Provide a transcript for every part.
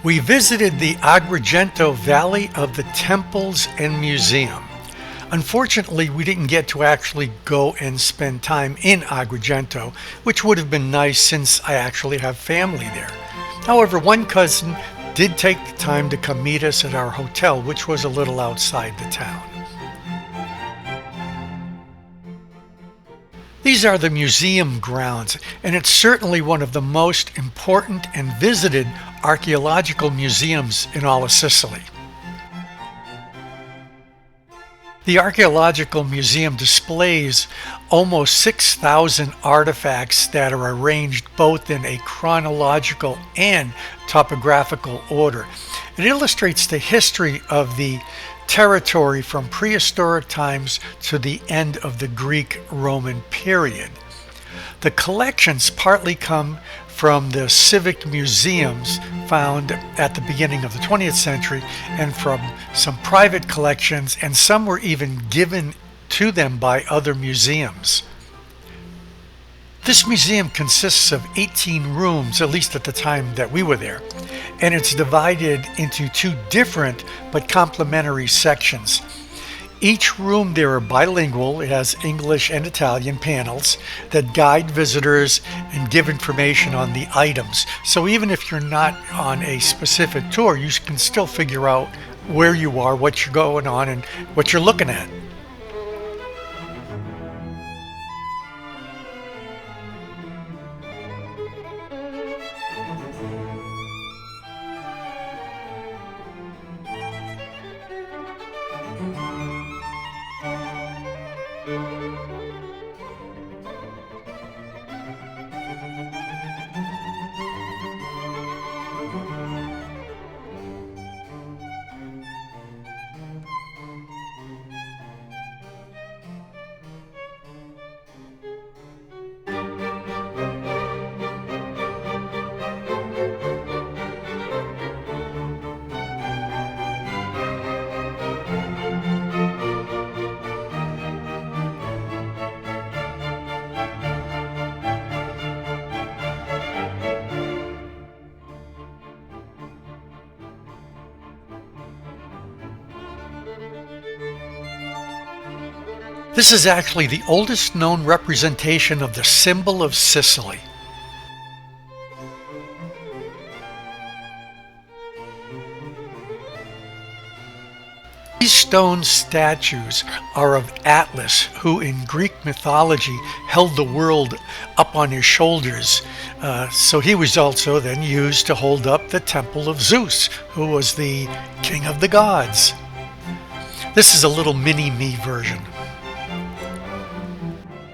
We visited the Agrigento Valley of the Temples and Museum. Unfortunately, we didn't get to actually go and spend time in Agrigento, which would have been nice since I actually have family there. However, one cousin did take the time to come meet us at our hotel, which was a little outside the town. These are the museum grounds, and it's certainly one of the most important and visited archaeological museums in all of Sicily. The Archaeological Museum displays almost 6,000 artifacts that are arranged both in a chronological and topographical order. It illustrates the history of the territory from prehistoric times to the end of the Greek-Roman period. The collections partly come from the civic museums found at the beginning of the 20th century and from some private collections, and some were even given to them by other museums. This museum consists of 18 rooms, at least at the time that we were there, and it's divided into two different but complementary sections. Each room there are bilingual. It has English and Italian panels that guide visitors and give information on the items. So even if you're not on a specific tour, you can still figure out where you are, what you're going on, and what you're looking at. This is actually the oldest known representation of the symbol of Sicily. These stone statues are of Atlas, who in Greek mythology held the world up on his shoulders. So he was also then used to hold up the temple of Zeus, who was the king of the gods. This is a little mini-me version.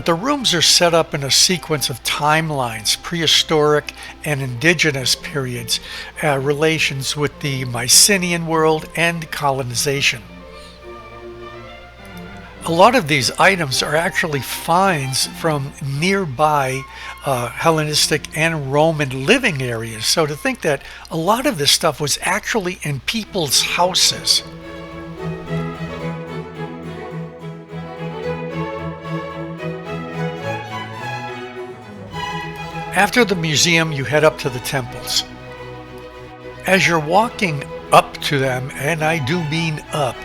The rooms are set up in a sequence of timelines, prehistoric and indigenous periods, relations with the Mycenaean world, and colonization. A lot of these items are actually finds from nearby Hellenistic and Roman living areas. So to think that a lot of this stuff was actually in people's houses. After the museum, you head up to the temples. As you're walking up to them, and I do mean up,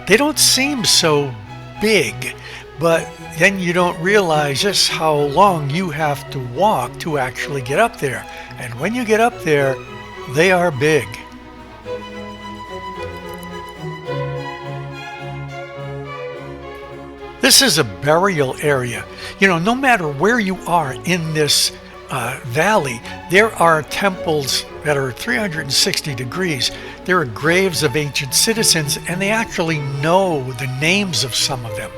they don't seem so big, but then you don't realize just how long you have to walk to actually get up there. And when you get up there, they are big. This is a burial area. You know, no matter where you are in this valley, there are temples that are 360 degrees. There are graves of ancient citizens, and they actually know the names of some of them.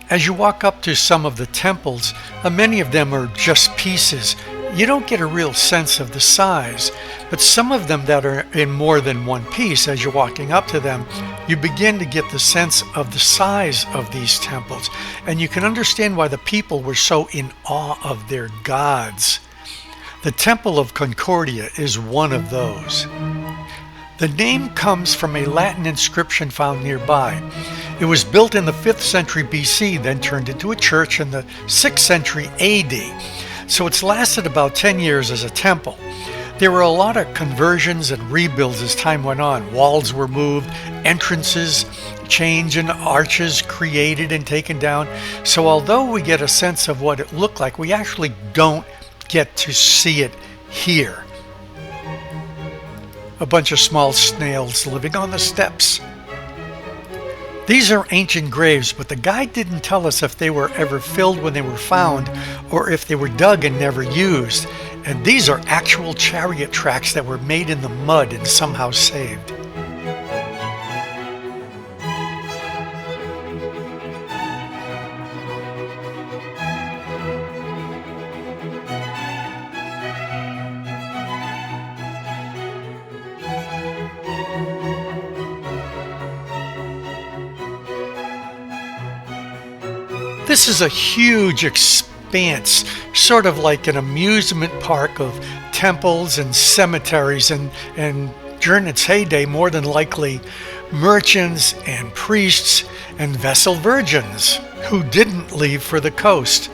As you walk up to some of the temples, many of them are just pieces. You don't get a real sense of the size, but some of them that are in more than one piece, as you're walking up to them, you begin to get the sense of the size of these temples, and you can understand why the people were so in awe of their gods. The Temple of Concordia is one of those. The name comes from a Latin inscription found nearby. It was built in the 5th century BC, then turned into a church in the 6th century AD. So it's lasted about 10 years as a temple. There were a lot of conversions and rebuilds as time went on. Walls were moved, entrances changed, and arches created and taken down. So although we get a sense of what it looked like, we actually don't get to see it here. A bunch of small snails living on the steps. These are ancient graves, but the guide didn't tell us if they were ever filled when they were found or if they were dug and never used. And these are actual chariot tracks that were made in the mud and somehow saved. This is a huge expanse, sort of like an amusement park of temples and cemeteries, and during its heyday, more than likely, merchants and priests and vessel virgins who didn't leave for the coast.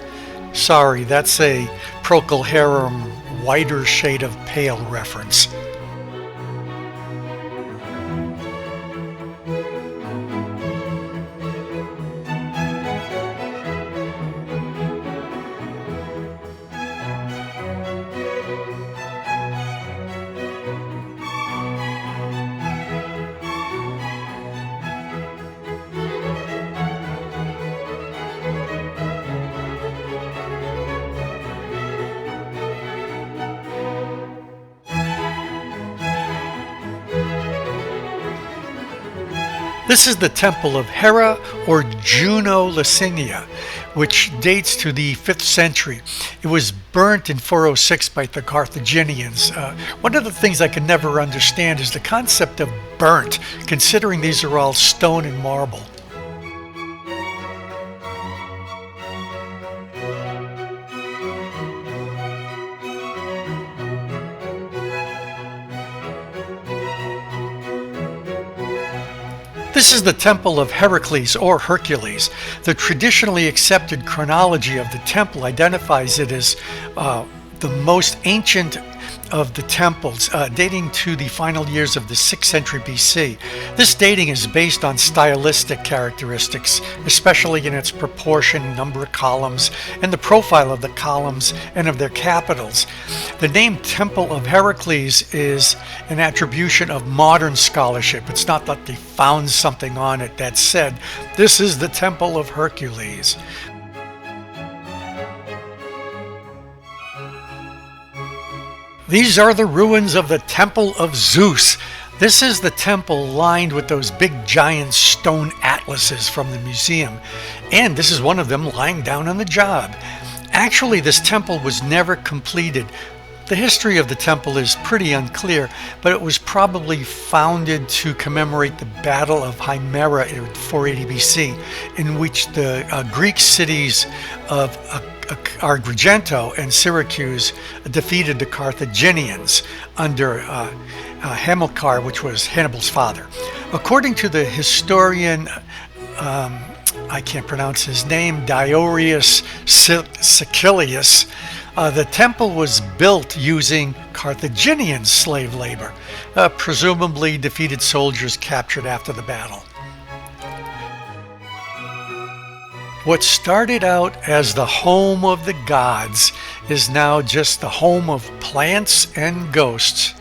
Sorry, that's a Procol Harum whiter shade of pale reference. This is the temple of Hera or Juno Liciniae, which dates to the 5th century. It was burnt in 406 by the Carthaginians. One of the things I can never understand is the concept of burnt, considering these are all stone and marble. This is the Temple of Heracles or Hercules. The traditionally accepted chronology of the temple identifies it as the most ancient of the temples, dating to the final years of the 6th century BC. This dating is based on stylistic characteristics, especially in its proportion, number of columns, and the profile of the columns and of their capitals. The name Temple of Heracles is an attribution of modern scholarship. It's not that they found something on it that said, this is the Temple of Hercules. These are the ruins of the Temple of Zeus. This is the temple lined with those big giant stone atlases from the museum, and this is one of them lying down on the job. Actually, this temple was never completed. The history of the temple is pretty unclear, but it was probably founded to commemorate the Battle of Himera in 480 BC, in which the Greek cities of Agrigento and Syracuse defeated the Carthaginians under Hamilcar, which was Hannibal's father. According to the historian, I can't pronounce his name, Diorius Sicilius, the temple was built using Carthaginian slave labor, presumably defeated soldiers captured after the battle. What started out as the home of the gods is now just the home of plants and ghosts.